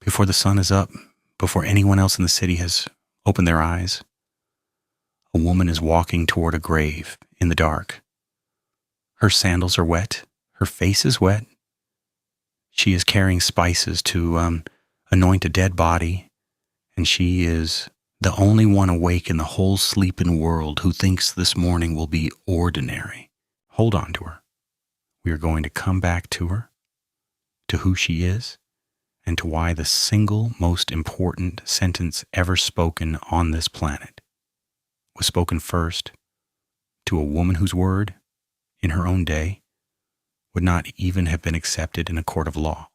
Before the sun is up, before anyone else in the city has opened their eyes, a woman is walking toward a grave in the dark. Her sandals are wet. Her face is wet. She is carrying spices to anoint a dead body, and she is the only one awake in the whole sleeping world who thinks this morning will be ordinary. Hold on to her. We are going to come back to her, to who she is, and to why the single most important sentence ever spoken on this planet was spoken first to a woman whose word, in her own day, would not even have been accepted in a court of law.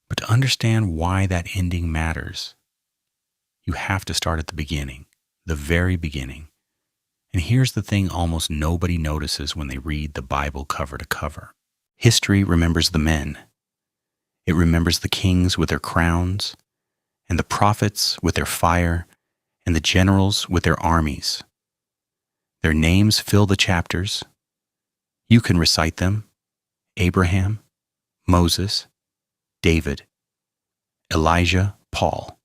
But to understand why that ending matters, you have to start at the beginning, the very beginning. And here's the thing almost nobody notices when they read the Bible cover to cover. History remembers the men. It remembers the kings with their crowns, and the prophets with their fire, and the generals with their armies. Their names fill the chapters. You can recite them: Abraham, Moses, David, Elijah, Paul.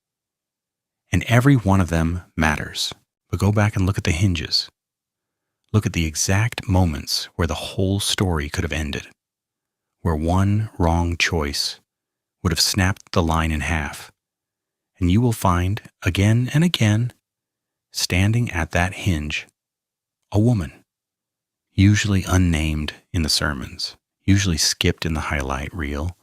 And every one of them matters. But go back and look at the hinges. Look at the exact moments where the whole story could have ended, where one wrong choice would have snapped the line in half. And you will find, again and again, standing at that hinge, a woman, usually unnamed in the sermons, usually skipped in the highlight reel,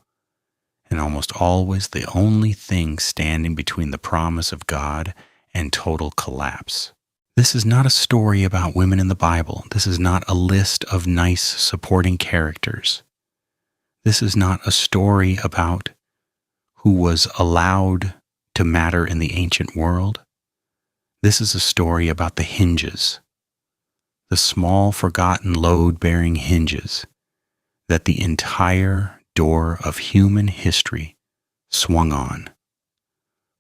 and almost always the only thing standing between the promise of God and total collapse. This is not a story about women in the Bible. This is not a list of nice supporting characters. This is not a story about who was allowed to matter in the ancient world. This is a story about the hinges, the small forgotten load-bearing hinges that the entire door of human history swung on.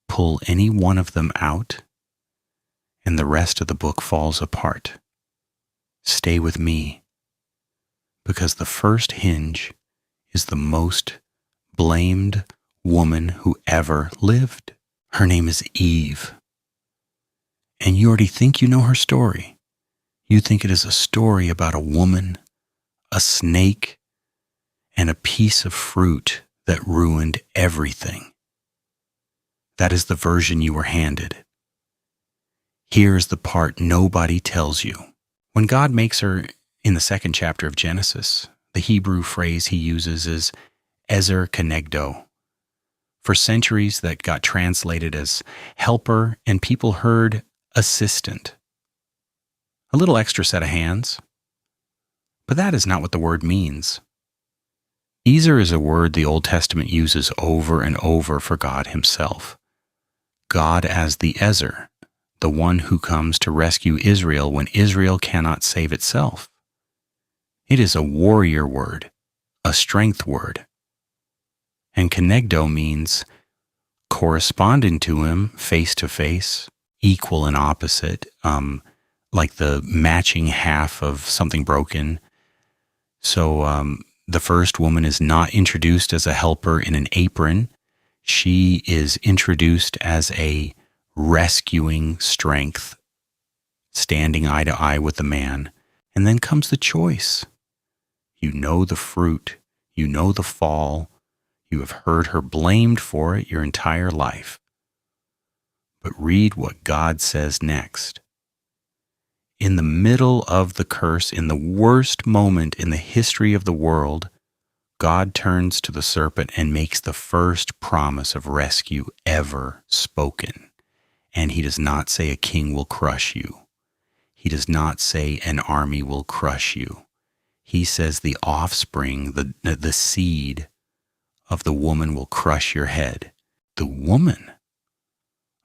Pull any one of them out, and the rest of the book falls apart. Stay with me, because the first hinge is the most blamed woman who ever lived. Her name is Eve. And you already think you know her story. You think it is a story about a woman, a snake, and a piece of fruit that ruined everything. That is the version you were handed. Here is the part nobody tells you. When God makes her in the second chapter of Genesis, the Hebrew phrase he uses is ezer kenegdo. For centuries that got translated as helper, and people heard assistant. A little extra set of hands. But that is not what the word means. Ezer is a word the Old Testament uses over and over for God himself. God as the Ezer, the one who comes to rescue Israel when Israel cannot save itself. It is a warrior word, a strength word. And kenegdo means corresponding to him face to face, equal and opposite, like the matching half of something broken. So the first woman is not introduced as a helper in an apron. She is introduced as a rescuing strength, standing eye to eye with the man. And then comes the choice. You know the fruit. You know the fall. You have heard her blamed for it your entire life. But read what God says next. In the middle of the curse, in the worst moment in the history of the world, God turns to the serpent and makes the first promise of rescue ever spoken. And he does not say a king will crush you. He does not say an army will crush you. He says the offspring, the seed of the woman will crush your head. The woman,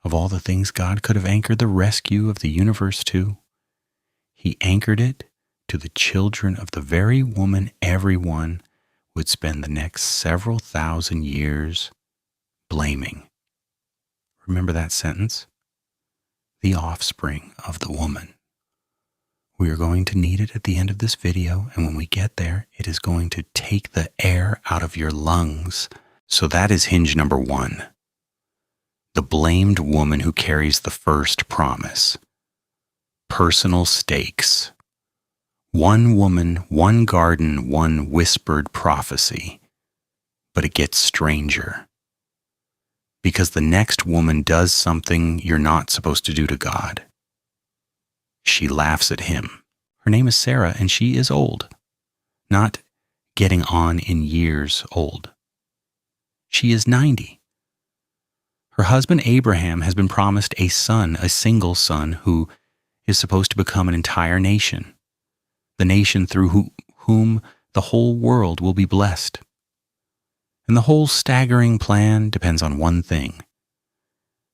of all the things God could have anchored the rescue of the universe to, he anchored it to the children of the very woman everyone would spend the next several thousand years blaming. Remember that sentence? The offspring of the woman. We are going to need it at the end of this video, and when we get there, it is going to take the air out of your lungs. So that is hinge number 1. the blamed woman who carries the first promise. Personal stakes. One woman, one garden, one whispered prophecy. But it gets stranger. Because the next woman does something you're not supposed to do to God. She laughs at him. Her name is Sarah, and she is old. Not getting on in years old. She is 90. Her husband Abraham has been promised a son, a single son, who is supposed to become an entire nation, the nation through whom the whole world will be blessed. And the whole staggering plan depends on one thing.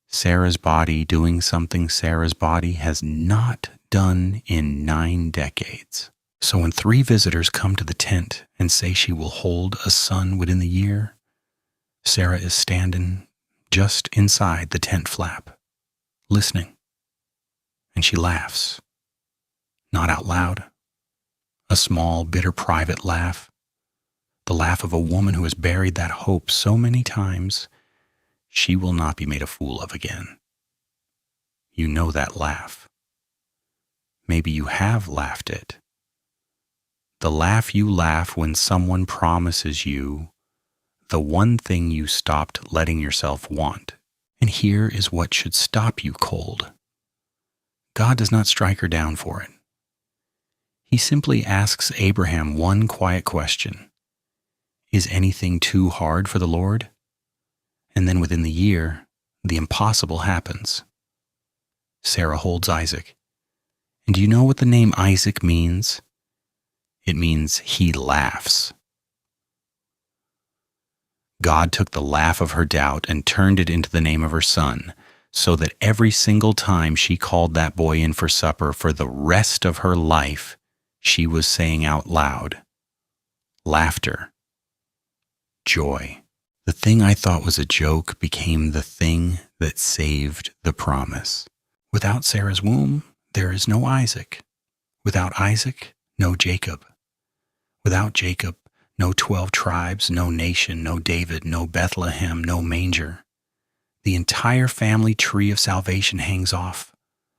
Sarah's body doing something Sarah's body has not done in 9 decades. So when 3 visitors come to the tent and say she will hold a son within the year, Sarah is standing just inside the tent flap, listening. And she laughs. Not out loud. A small, bitter, private laugh. The laugh of a woman who has buried that hope so many times, she will not be made a fool of again. You know that laugh. Maybe you have laughed it. The laugh you laugh when someone promises you the one thing you stopped letting yourself want. And here is what should stop you cold. God does not strike her down for it. He simply asks Abraham one quiet question. Is anything too hard for the Lord? And then within the year, the impossible happens. Sarah holds Isaac. And do you know what the name Isaac means? It means he laughs. God took the laugh of her doubt and turned it into the name of her son, so that every single time she called that boy in for supper for the rest of her life, she was saying out loud, laughter, joy. The thing I thought was a joke became the thing that saved the promise. Without Sarah's womb, there is no Isaac. Without Isaac, no Jacob. Without Jacob, no 12 tribes, no nation, no David, no Bethlehem, no manger. The entire family tree of salvation hangs off.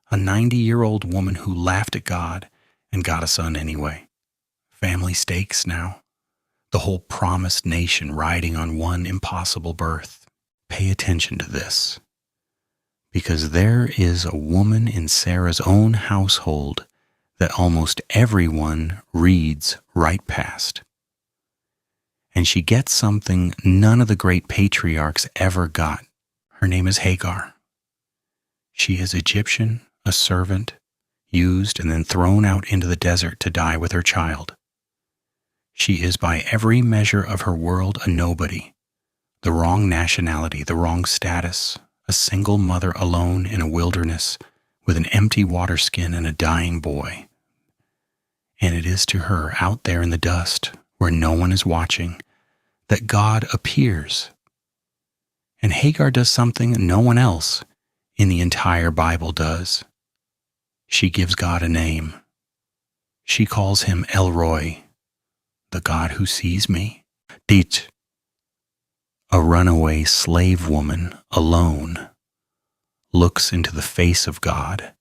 A 90-year-old woman who laughed at God and got a son anyway. Family stakes now. The whole promised nation riding on one impossible birth. Pay attention to this. Because there is a woman in Sarah's own household that almost everyone reads right past. And she gets something none of the great patriarchs ever got. Her name is Hagar. She is Egyptian, a servant, used and then thrown out into the desert to die with her child. She is by every measure of her world a nobody, the wrong nationality, the wrong status, a single mother alone in a wilderness with an empty water skin and a dying boy. And it is to her out there in the dust, where no one is watching, that God appears. And Hagar does something no one else in the entire Bible does. She gives God a name. She calls him El Roi, the God who sees me. Dit, a runaway slave woman alone, looks into the face of God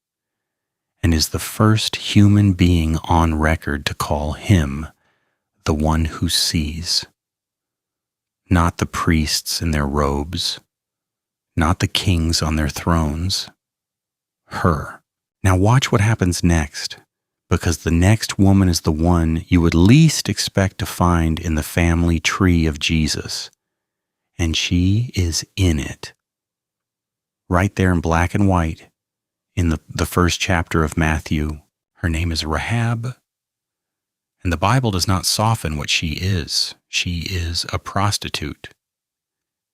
and is the first human being on record to call him the one who sees. Not the priests in their robes, not the kings on their thrones, her. Now watch what happens next, because the next woman is the one you would least expect to find in the family tree of Jesus, and she is in it. Right there in black and white, in the first chapter of Matthew, her name is Rahab. And the Bible does not soften what she is. She is a prostitute.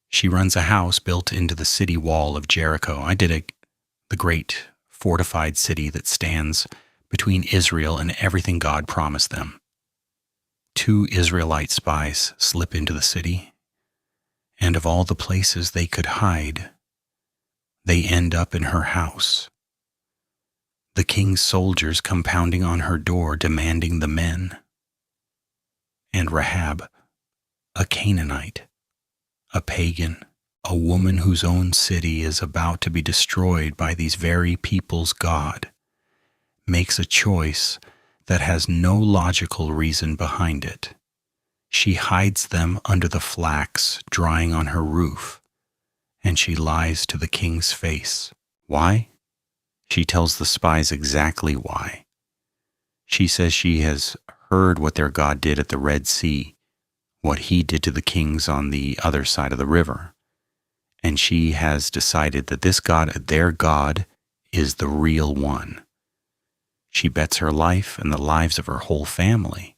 She runs a house built into the city wall of Jericho. The great fortified city that stands between Israel and everything God promised them. 2 Israelite spies slip into the city, and of all the places they could hide, they end up in her house. The king's soldiers come pounding on her door demanding the men. And Rahab, a Canaanite, a pagan, A woman whose own city is about to be destroyed by these very people's God makes a choice that has no logical reason behind it. She hides them under the flax drying on her roof, and she lies to the king's face. Why? She tells the spies exactly why. She says she has heard what their God did at the Red Sea, what he did to the kings on the other side of the river, and she has decided that this God, their God, is the real one. She bets her life and the lives of her whole family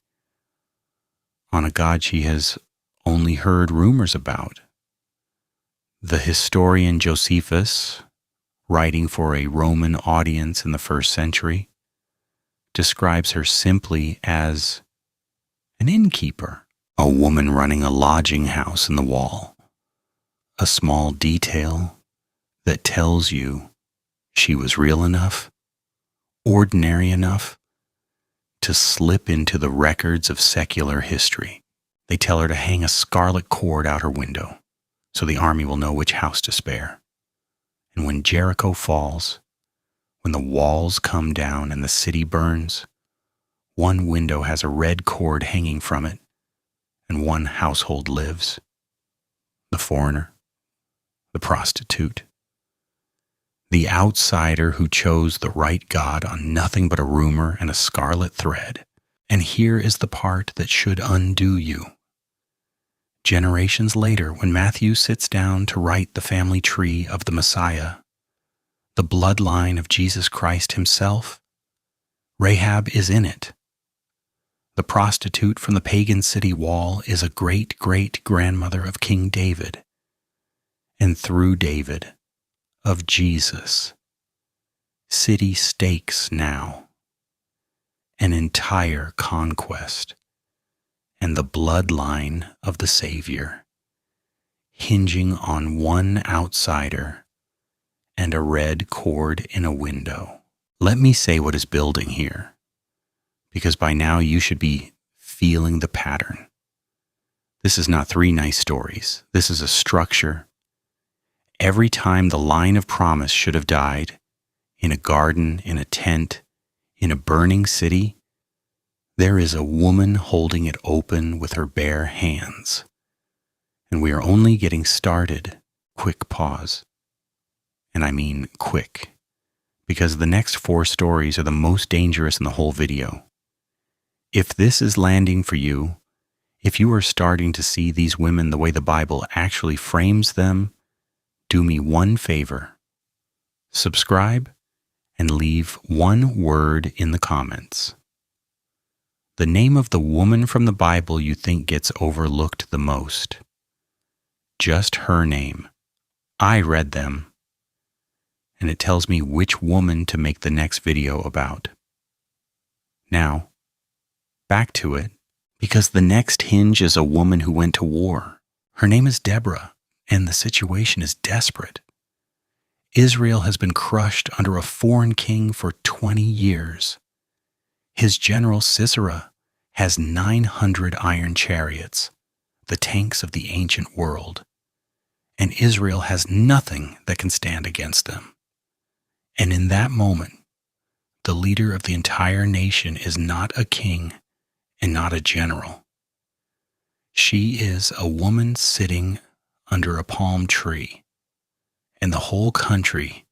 on a God she has only heard rumors about. The historian Josephus, writing for a Roman audience in the 1st century, describes her simply as an innkeeper, a woman running a lodging house in the wall, a small detail that tells you she was real enough, ordinary enough, to slip into the records of secular history. They tell her to hang a scarlet cord out her window so the army will know which house to spare. And when Jericho falls, when the walls come down and the city burns, one window has a red cord hanging from it, and one household lives. The foreigner, the prostitute, the outsider who chose the right God on nothing but a rumor and a scarlet thread. And here is the part that should undo you. Generations later, when Matthew sits down to write the family tree of the Messiah, the bloodline of Jesus Christ himself, Rahab is in it. The prostitute from the pagan city wall is a great-great-grandmother of King David, and through David, of Jesus. City stakes now, an entire conquest, and the bloodline of the Savior, hinging on one outsider and a red cord in a window. Let me say what is building here, because by now you should be feeling the pattern. This is not 3 nice stories. This is a structure. Every time the line of promise should have died, in a garden, in a tent, in a burning city, there is a woman holding it open with her bare hands. And we are only getting started. Quick pause. And I mean quick, because the next 4 stories are the most dangerous in the whole video. If this is landing for you, if you are starting to see these women the way the Bible actually frames them, do me one favor. Subscribe and leave 1 word in the comments. The name of the woman from the Bible you think gets overlooked the most. Just her name. I read them, and it tells me which woman to make the next video about. Now, back to it, because the next hinge is a woman who went to war. Her name is Deborah, and the situation is desperate. Israel has been crushed under a foreign king for 20 years. His general Sisera has 900 iron chariots, the tanks of the ancient world, and Israel has nothing that can stand against them. And in that moment, the leader of the entire nation is not a king and not a general. She is a woman sitting under a palm tree, and the whole country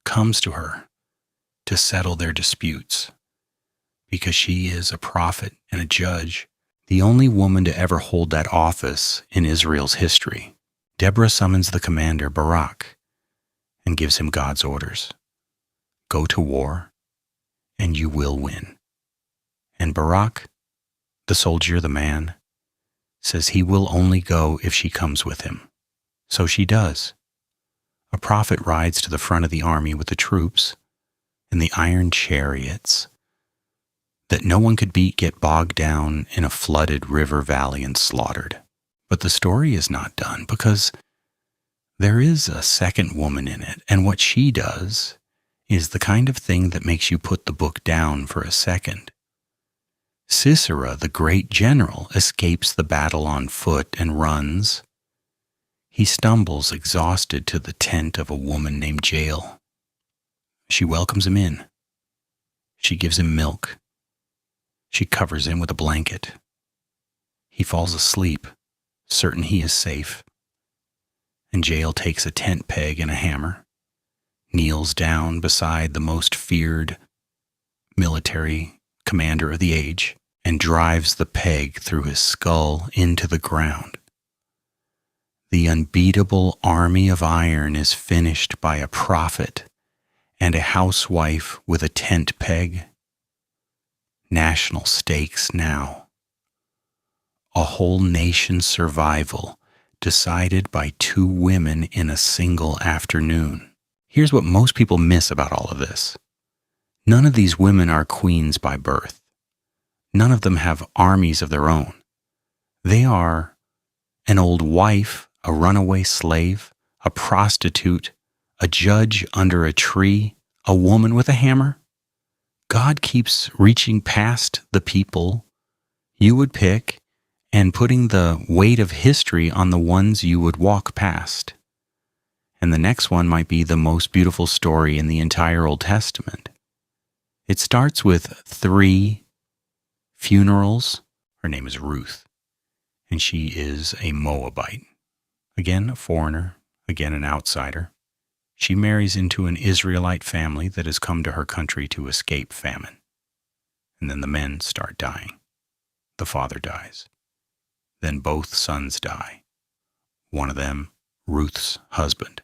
comes to her to settle their disputes, because she is a prophet and a judge, the only woman to ever hold that office in Israel's history. Deborah summons the commander Barak and gives him God's orders. Go to war, and you will win. And Barak, the soldier, the man, says he will only go if she comes with him. So she does. A prophet rides to the front of the army with the troops, and the iron chariots that no one could beat get bogged down in a flooded river valley and slaughtered. But the story is not done, because there is a second woman in it, and what she does is the kind of thing that makes you put the book down for a second. Sisera, the great general, escapes the battle on foot and runs. He stumbles exhausted to the tent of a woman named Jael. She welcomes him in. She gives him milk. She covers him with a blanket. He falls asleep, certain he is safe. And Jael takes a tent peg and a hammer, kneels down beside the most feared military commander of the age, and drives the peg through his skull into the ground. The unbeatable army of iron is finished by a prophet and a housewife with a tent peg. National stakes now. A whole nation's survival decided by two women in a single afternoon. Here's what most people miss about all of this. None of these women are queens by birth. None of them have armies of their own. They are an old wife, a runaway slave, a prostitute, a judge under a tree, a woman with a hammer. God keeps reaching past the people you would pick and putting the weight of history on the ones you would walk past. And the next one might be the most beautiful story in the entire Old Testament. It starts with 3 funerals. Her name is Ruth, and she is a Moabite. Again, a foreigner, again, an outsider. She marries into an Israelite family that has come to her country to escape famine. And then the men start dying. The father dies. Then both sons die. One of them, Ruth's husband.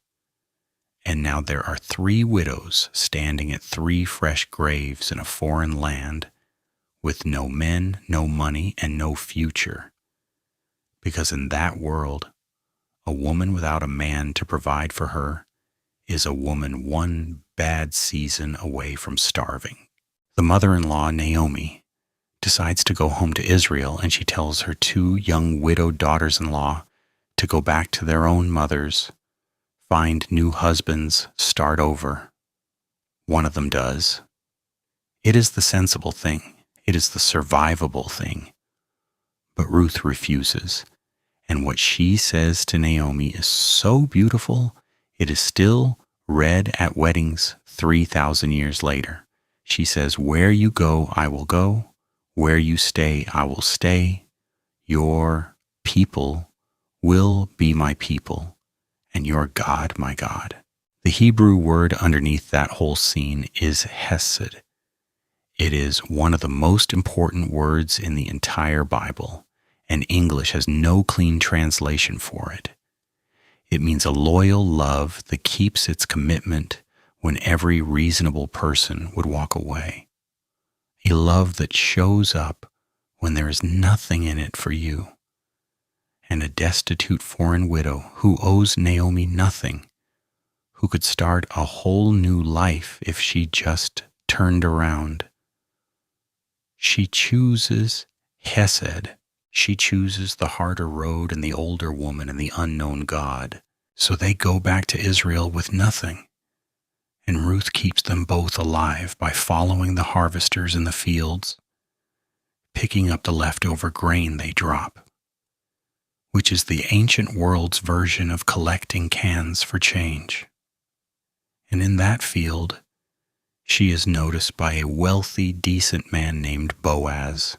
And now there are 3 widows standing at 3 fresh graves in a foreign land with no men, no money, and no future. Because in that world, a woman without a man to provide for her is a woman one bad season away from starving. The mother-in-law, Naomi, decides to go home to Israel, and she tells her 2 young widowed daughters-in-law to go back to their own mothers, find new husbands, start over. One of them does. It is the sensible thing. It is the survivable thing. But Ruth refuses. And what she says to Naomi is so beautiful, it is still read at weddings 3,000 years later. She says, "Where you go, I will go. Where you stay, I will stay. Your people will be my people, and your God, my God." The Hebrew word underneath that whole scene is hesed. It is one of the most important words in the entire Bible, and English has no clean translation for it. It means a loyal love that keeps its commitment when every reasonable person would walk away. A love that shows up when there is nothing in it for you. And a destitute foreign widow who owes Naomi nothing, who could start a whole new life if she just turned around. She chooses hesed. She chooses the harder road and the older woman and the unknown God. So they go back to Israel with nothing. And Ruth keeps them both alive by following the harvesters in the fields, picking up the leftover grain they drop, which is the ancient world's version of collecting cans for change. And in that field, she is noticed by a wealthy, decent man named Boaz,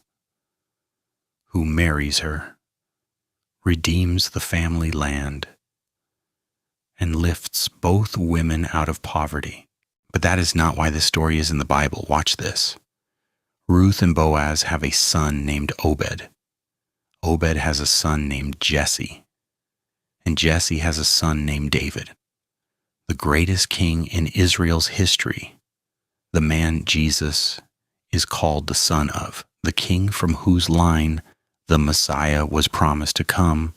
who marries her, redeems the family land, and lifts both women out of poverty. But that is not why this story is in the Bible. Watch this. Ruth and Boaz have a son named Obed. Obed has a son named Jesse. And Jesse has a son named David, the greatest king in Israel's history, the man Jesus is called the son of, the king from whose line the Messiah was promised to come,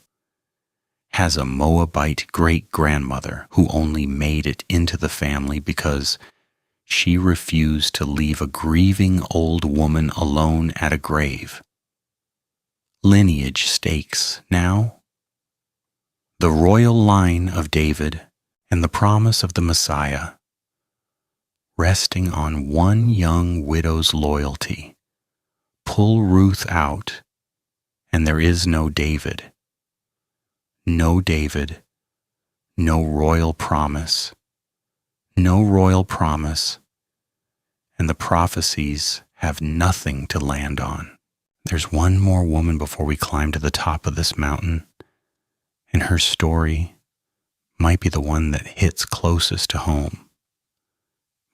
has a Moabite great-grandmother who only made it into the family because she refused to leave a grieving old woman alone at a grave. Lineage stakes now. The royal line of David and the promise of the Messiah, resting on one young widow's loyalty. Pull Ruth out, and there is no David. No David, No royal promise. No royal promise. And the prophecies have nothing to land on. There's one more woman before we climb to the top of this mountain, and her story might be the one that hits closest to home,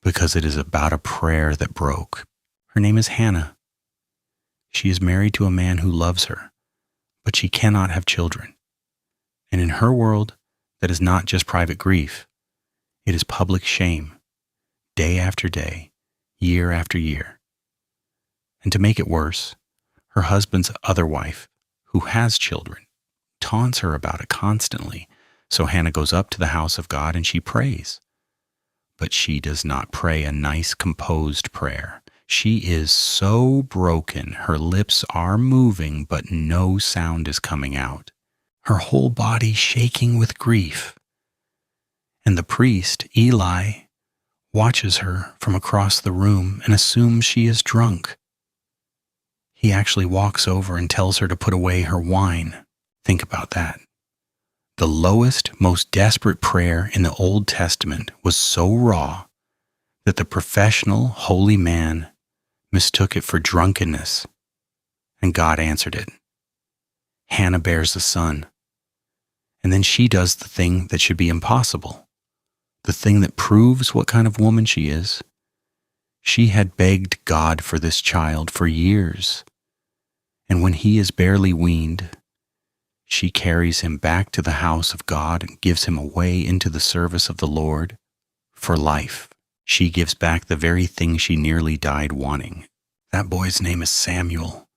because it is about a prayer that broke. Her name is Hannah. She is married to a man who loves her, but she cannot have children. And in her world, that is not just private grief. It is public shame, day after day, year after year. And to make it worse, her husband's other wife, who has children, taunts her about it constantly. So Hannah goes up to the house of God and she prays. But she does not pray a nice, composed prayer. She is so broken, her lips are moving, but no sound is coming out. Her whole body shaking with grief. And the priest, Eli, watches her from across the room and assumes she is drunk. He actually walks over and tells her to put away her wine. Think about that. The lowest, most desperate prayer in the Old Testament was so raw that the professional, holy man mistook it for drunkenness, and God answered it. Hannah bears a son, and then she does the thing that should be impossible, the thing that proves what kind of woman she is. She had begged God for this child for years, and when he is barely weaned, she carries him back to the house of God and gives him away into the service of the Lord for life. She gives back the very thing she nearly died wanting. That boy's name is Samuel.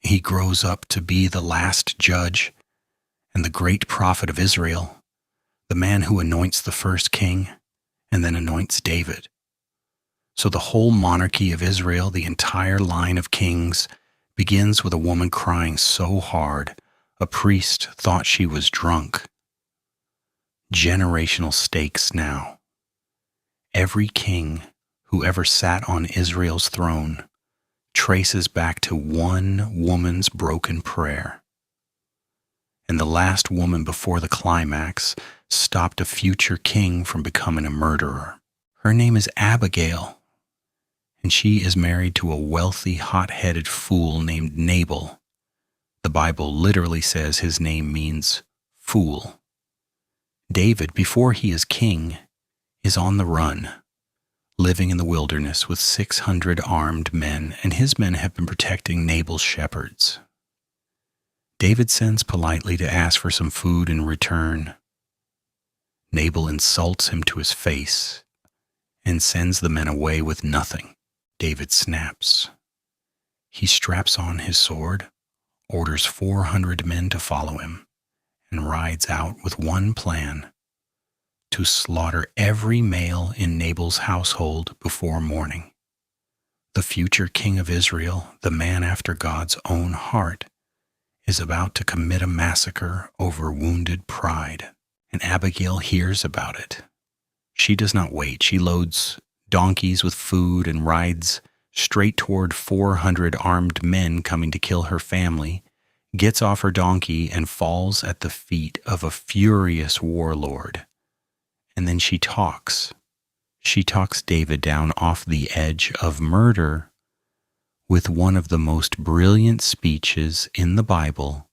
He grows up to be the last judge and the great prophet of Israel, the man who anoints the first king and then anoints David. So the whole monarchy of Israel, the entire line of kings, begins with a woman crying so hard a priest thought she was drunk. Generational stakes now. Every king who ever sat on Israel's throne traces back to one woman's broken prayer. And the last woman before the climax stopped a future king from becoming a murderer. Her name is Abigail, and she is married to a wealthy, hot-headed fool named Nabal. The Bible literally says his name means fool. David, before he is king, is on the run, living in the wilderness with 600 armed men, and his men have been protecting Nabal's shepherds. David sends politely to ask for some food in return. Nabal insults him to his face and sends the men away with nothing. David snaps. He straps on his sword, orders 400 men to follow him, and rides out with one plan: to slaughter every male in Nabal's household before morning. The future king of Israel, the man after God's own heart, is about to commit a massacre over wounded pride, and Abigail hears about it. She does not wait. She loads donkeys with food and rides straight toward 400 armed men coming to kill her family, gets off her donkey and falls at the feet of a furious warlord. And then she talks. She talks David down off the edge of murder with one of the most brilliant speeches in the Bible.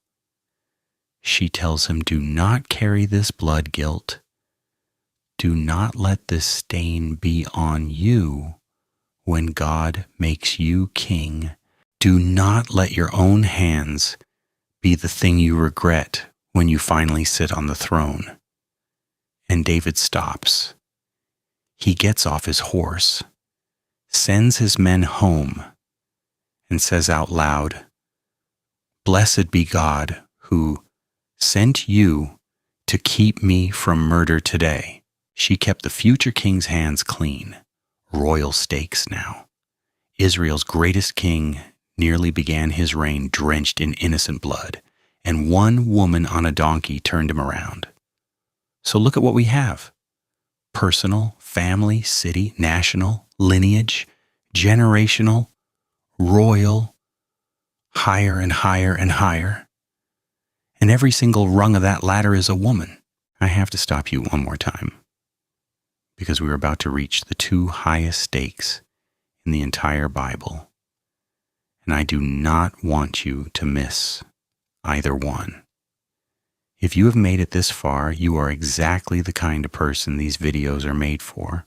She tells him, do not carry this blood guilt. Do not let this stain be on you when God makes you king. Do not let your own hands be the thing you regret when you finally sit on the throne. And David stops. He gets off his horse, sends his men home, and says out loud, "Blessed be God who sent you to keep me from murder today." She kept the future king's hands clean. Royal stakes now. Israel's greatest king nearly began his reign drenched in innocent blood, and one woman on a donkey turned him around. So look at what we have. Personal, family, city, national, lineage, generational, royal, higher and higher and higher. And every single rung of that ladder is a woman. I have to stop you one more time because we are about to reach the two highest stakes in the entire Bible, and I do not want you to miss either one. If you have made it this far, you are exactly the kind of person these videos are made for.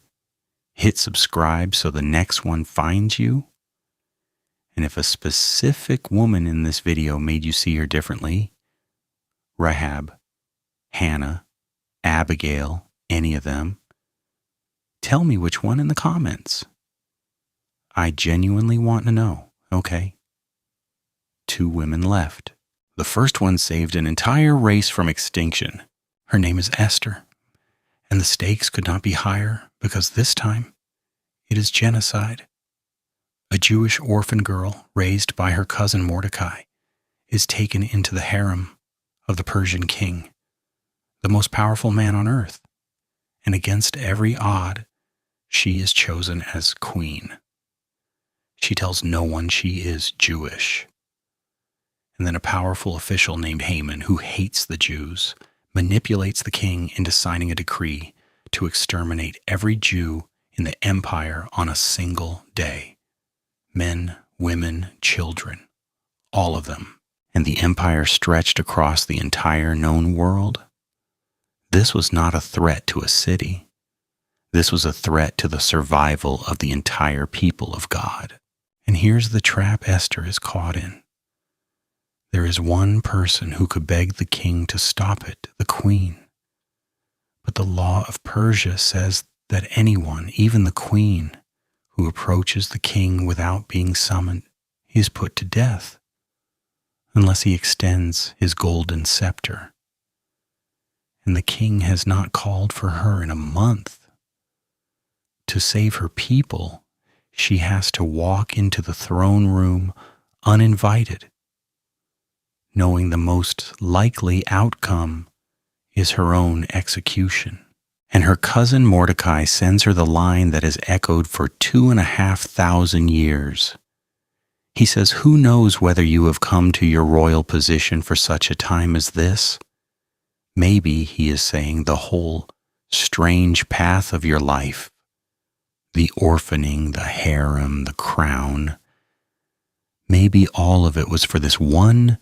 Hit subscribe so the next one finds you. And if a specific woman in this video made you see her differently, Rahab, Hannah, Abigail, any of them, tell me which one in the comments. I genuinely want to know, okay? 2 women left. The first one saved an entire race from extinction. Her name is Esther, and the stakes could not be higher because this time it is genocide. A Jewish orphan girl raised by her cousin Mordecai is taken into the harem of the Persian king, the most powerful man on earth, and against every odd, she is chosen as queen. She tells no one she is Jewish. And then a powerful official named Haman, who hates the Jews, manipulates the king into signing a decree to exterminate every Jew in the empire on a single day. Men, women, children, all of them. And the empire stretched across the entire known world. This was not a threat to a city. This was a threat to the survival of the entire people of God. And here's the trap Esther is caught in. There is one person who could beg the king to stop it, the queen. But the law of Persia says that anyone, even the queen, who approaches the king without being summoned is put to death, unless he extends his golden scepter. And the king has not called for her in a month. To save her people, she has to walk into the throne room uninvited, knowing the most likely outcome is her own execution. And her cousin Mordecai sends her the line that has echoed for 2,500 years. He says, "Who knows whether you have come to your royal position for such a time as this? Maybe," he is saying, "the whole strange path of your life, the orphaning, the harem, the crown, maybe all of it was for this one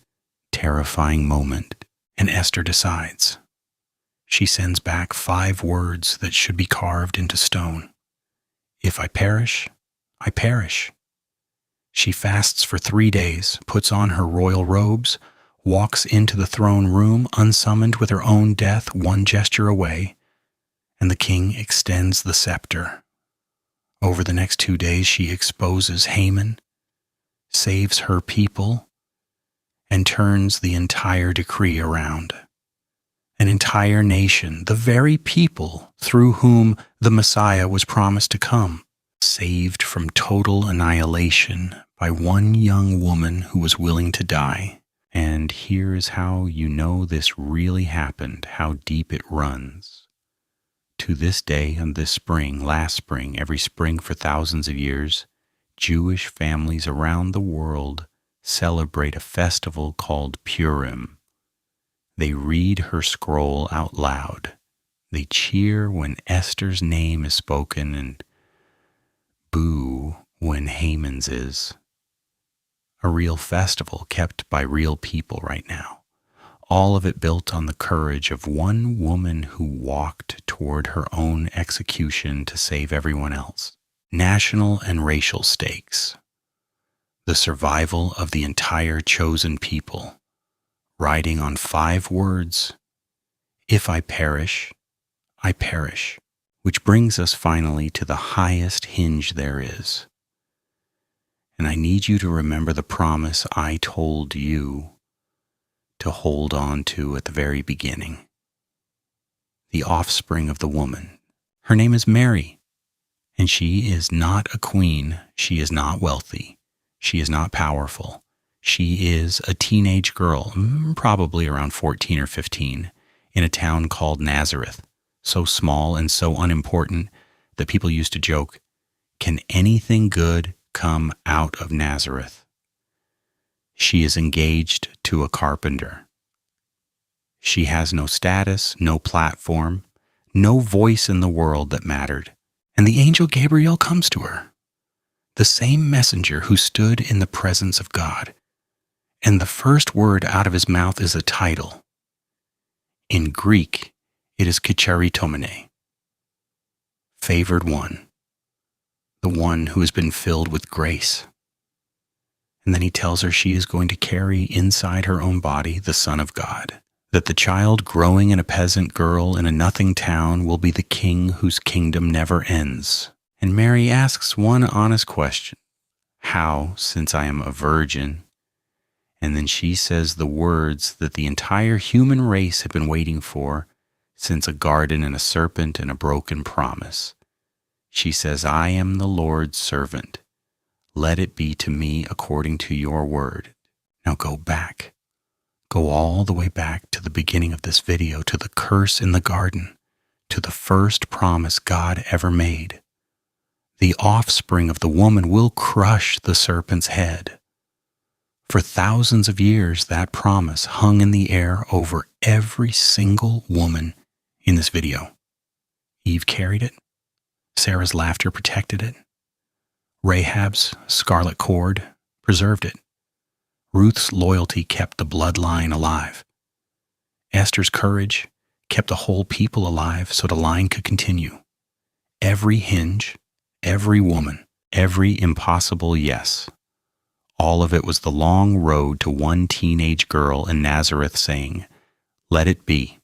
terrifying moment." And Esther decides. She sends back 5 words that should be carved into stone. "If I perish, I perish." She fasts for 3 days, puts on her royal robes, walks into the throne room unsummoned with her own death one gesture away, and the king extends the scepter. Over the next 2 days, she exposes Haman, saves her people, and turns the entire decree around. An entire nation, the very people through whom the Messiah was promised to come, saved from total annihilation by one young woman who was willing to die. And here's how you know this really happened, how deep it runs. To this day and this spring, last spring, every spring for thousands of years, Jewish families around the world celebrate a festival called Purim. They read her scroll out loud. They cheer when Esther's name is spoken and boo when Haman's is. A real festival kept by real people right now. All of it built on the courage of one woman who walked toward her own execution to save everyone else. National and racial stakes. The survival of the entire chosen people, riding on 5 words, "If I perish, I perish," which brings us finally to the highest hinge there is. And I need you to remember the promise I told you to hold on to at the very beginning. The offspring of the woman. Her name is Mary, and she is not a queen. She is not wealthy. She is not powerful. She is a teenage girl, probably around 14 or 15, in a town called Nazareth, so small and so unimportant that people used to joke, "Can anything good come out of Nazareth?" She is engaged to a carpenter. She has no status, no platform, no voice in the world that mattered. And the angel Gabriel comes to her, the same messenger who stood in the presence of God. And the first word out of his mouth is a title. In Greek, it is charitomene, favored one, the one who has been filled with grace. And then he tells her she is going to carry inside her own body the Son of God, that the child growing in a peasant girl in a nothing town will be the king whose kingdom never ends. And Mary asks one honest question: how, since I am a virgin? And then she says the words that the entire human race had been waiting for since a garden and a serpent and a broken promise. She says, I am the Lord's servant. Let it be to me according to your word. Now go back. Go all the way back to the beginning of this video, to the curse in the garden, to the first promise God ever made. The offspring of the woman will crush the serpent's head. For thousands of years, that promise hung in the air over every single woman in this video. Eve carried it. Sarah's laughter protected it. Rahab's scarlet cord preserved it. Ruth's loyalty kept the bloodline alive. Esther's courage kept the whole people alive so the line could continue. Every hinge, every woman, every impossible yes. All of it was the long road to one teenage girl in Nazareth saying, let it be.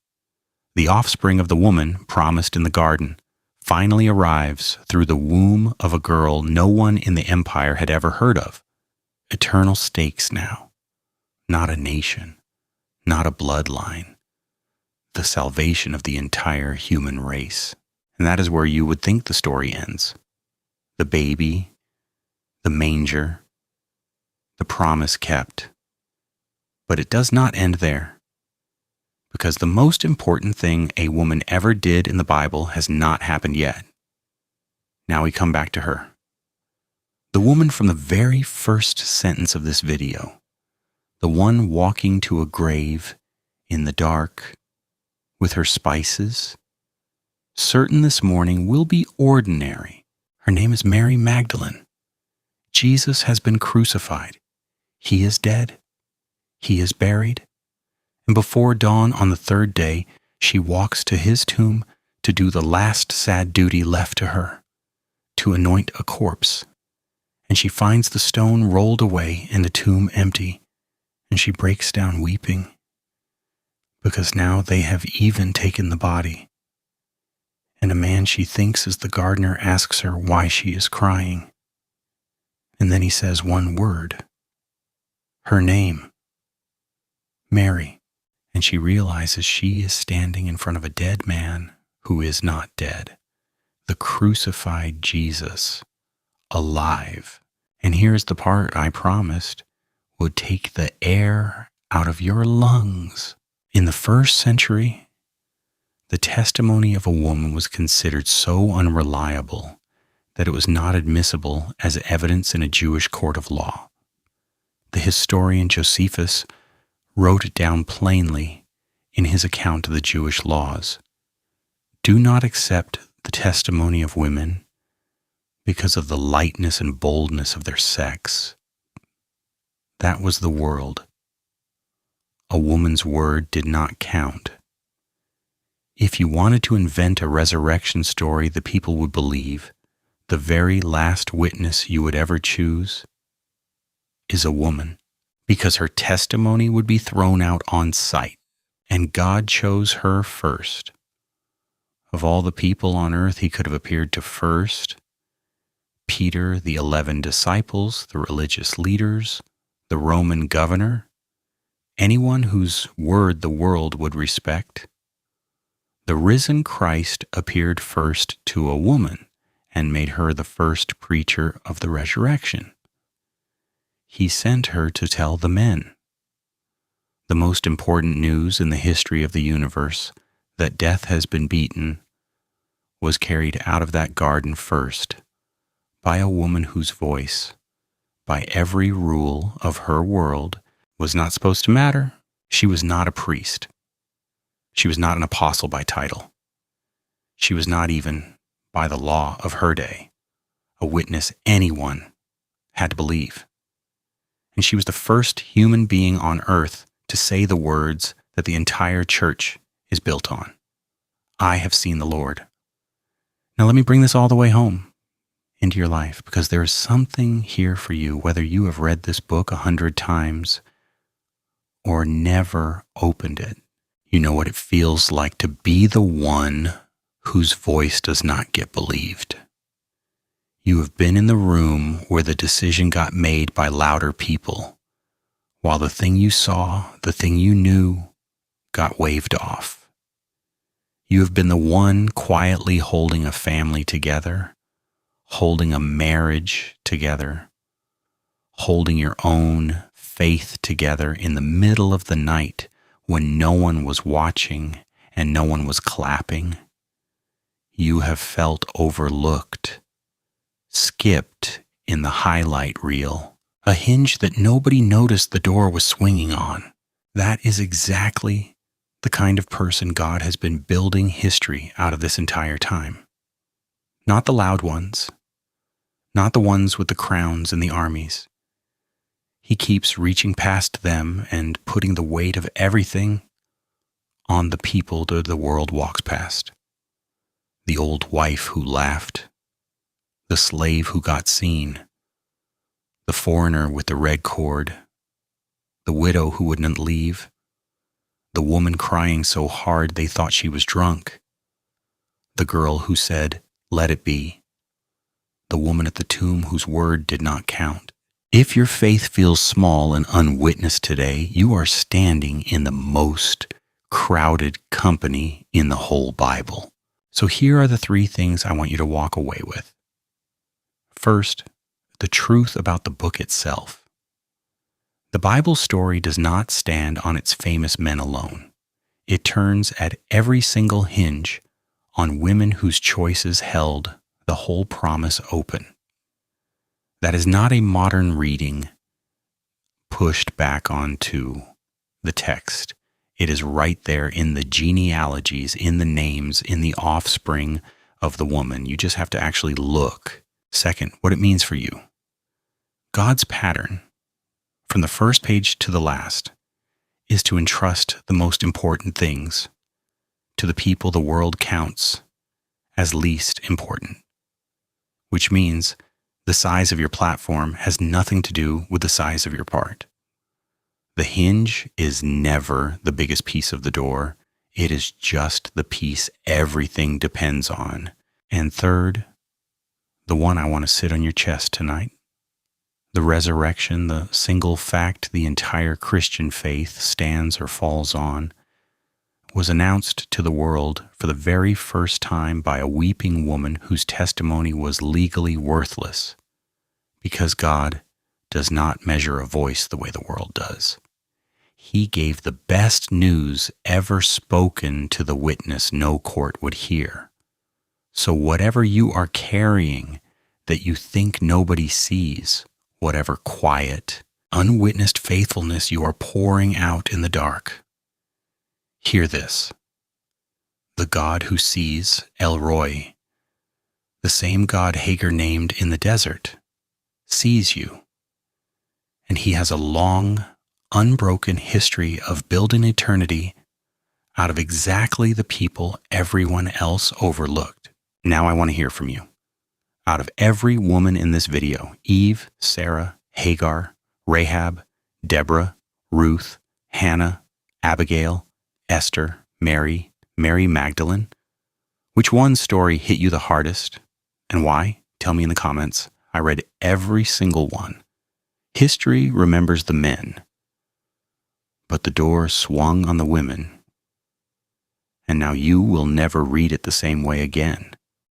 The offspring of the woman promised in the garden finally arrives through the womb of a girl no one in the empire had ever heard of. Eternal stakes now. Not a nation, not a bloodline. The salvation of the entire human race. And that is where you would think the story ends. The baby, the manger, the promise kept. But it does not end there, because the most important thing a woman ever did in the Bible has not happened yet. Now we come back to her. The woman from the very first sentence of this video, the one walking to a grave in the dark with her spices, certain this morning will be ordinary. Her name is Mary Magdalene. Jesus has been crucified. He is dead. He is buried. And before dawn on the third day, she walks to his tomb to do the last sad duty left to her, to anoint a corpse. And she finds the stone rolled away and the tomb empty, and she breaks down weeping, because now they have even taken the body. And a man she thinks is the gardener asks her why she is crying. And then he says one word, her name, Mary. And she realizes she is standing in front of a dead man who is not dead, the crucified Jesus, alive. And here's the part I promised would take the air out of your lungs. In the first century, the testimony of a woman was considered so unreliable that it was not admissible as evidence in a Jewish court of law. The historian Josephus wrote it down plainly in his account of the Jewish laws. Do not accept the testimony of women because of the lightness and boldness of their sex. That was the world. A woman's word did not count. If you wanted to invent a resurrection story the people would believe, the very last witness you would ever choose is a woman, because her testimony would be thrown out on sight, and God chose her first. Of all the people on earth he could have appeared to first, Peter, the 11 disciples, the religious leaders, the Roman governor, anyone whose word the world would respect, the risen Christ appeared first to a woman and made her the first preacher of the resurrection. He sent her to tell the men the most important news in the history of the universe, that death has been beaten, was carried out of that garden first by a woman whose voice, by every rule of her world, was not supposed to matter. She was not a priest. She was not an apostle by title. She was not even, by the law of her day, a witness anyone had to believe. And she was the first human being on earth to say the words that the entire church is built on. I have seen the Lord. Now let me bring this all the way home into your life, because there is something here for you, whether you have read this book 100 times or never opened it. You know what it feels like to be the one whose voice does not get believed. You have been in the room where the decision got made by louder people, while the thing you saw, the thing you knew, got waved off. You have been the one quietly holding a family together, holding a marriage together, holding your own faith together in the middle of the night when no one was watching and no one was clapping. You have felt overlooked, skipped in the highlight reel, a hinge that nobody noticed the door was swinging on. That is exactly the kind of person God has been building history out of this entire time. Not the loud ones, not the ones with the crowns and the armies. He keeps reaching past them and putting the weight of everything on the people that the world walks past. The old wife who laughed, the slave who got seen, the foreigner with the red cord, the widow who wouldn't leave, the woman crying so hard they thought she was drunk, the girl who said, "Let it be," the woman at the tomb whose word did not count. If your faith feels small and unwitnessed today, you are standing in the most crowded company in the whole Bible. So here are the 3 things I want you to walk away with. First, the truth about the book itself. The Bible story does not stand on its famous men alone. It turns at every single hinge on women whose choices held the whole promise open. That is not a modern reading pushed back onto the text. It is right there in the genealogies, in the names, in the offspring of the woman. You just have to actually look. Second, what it means for you. God's pattern, from the first page to the last, is to entrust the most important things to the people the world counts as least important, which means the size of your platform has nothing to do with the size of your part. The hinge is never the biggest piece of the door. It is just the piece everything depends on. And third, the one I want to sit on your chest tonight. The resurrection, the single fact the entire Christian faith stands or falls on, was announced to the world for the very first time by a weeping woman whose testimony was legally worthless, because God does not measure a voice the way the world does. He gave the best news ever spoken to the witness no court would hear. So whatever you are carrying that you think nobody sees, whatever quiet, unwitnessed faithfulness you are pouring out in the dark, hear this. The God who sees, El Roi, the same God Hagar named in the desert, sees you. And he has a long, unbroken history of building eternity out of exactly the people everyone else overlooked. Now I want to hear from you. Out of every woman in this video, Eve, Sarah, Hagar, Rahab, Deborah, Ruth, Hannah, Abigail, Esther, Mary, Mary Magdalene, which one story hit you the hardest and why? Tell me in the comments. I read every single one. History remembers the men, but the door swung on the women, and now you will never read it the same way again.